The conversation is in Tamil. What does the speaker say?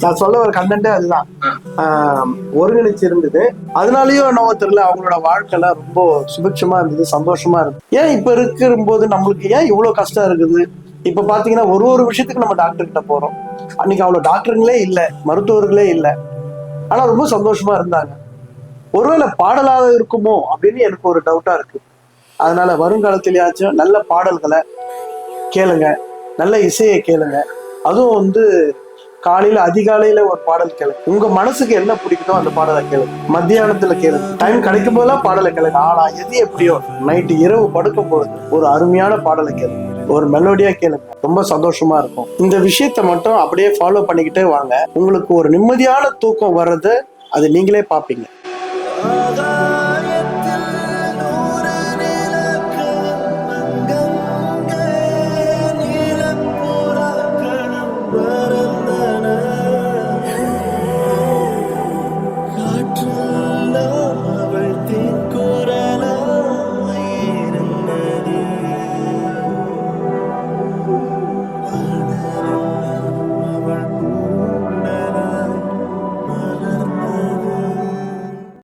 நான் சொல்ல ஒரு கண்டென்ட்டே அதுதான். ஒருங்கிணைச்சு இருந்தது. அதனாலயும் என்னவோ தெரியல, அவங்களோட வாழ்க்கைல ரொம்ப சுபிட்சமா இருந்தது, சந்தோஷமா இருந்தது. ஏன் இப்ப இருக்கிற போது நம்மளுக்கு ஏன் இவ்வளவு கஷ்டம் இருக்குது? இப்ப பாத்தீங்கன்னா ஒரு விஷயத்துக்கு நம்ம டாக்டர் கிட்ட போறோம். அன்னைக்கு அவ்வளவு டாக்டருங்களே இல்ல, மருத்துவர்களே இல்ல, ஆனா ரொம்ப சந்தோஷமா இருந்தாங்க. ஒருவேளை பாடலாக இருக்குமோ அப்படின்னு எனக்கு ஒரு டவுட்டா இருக்கு. அதனால வருங்காலத்திலேயாச்சும் நல்ல பாடல்களை கேளுங்க, நல்ல இசையை கேளுங்க. அதுவும் காலையில அதிகாலையில ஒரு பாடல் கேளுங்க. உங்க மனசுக்கு என்ன பிடிக்குதோ அந்த பாடலை கேளுங்க. மத்தியானத்துல கேளுங்க, டைம் கிடைக்கும் போதெல்லாம் பாடலை கேளுங்க. ஆனா எது எப்படியோ நைட்டு இரவு படுக்கும் போது ஒரு அருமையான பாடலை கேளுங்க, ஒரு மெலோடியா கேளுங்க, ரொம்ப சந்தோஷமா இருக்கும். இந்த விஷயத்த மட்டும் அப்படியே ஃபாலோ பண்ணிக்கிட்டே வாங்க. உங்களுக்கு ஒரு நிம்மதியான தூக்கம் வர்றது அது நீங்களே பாப்பீங்க.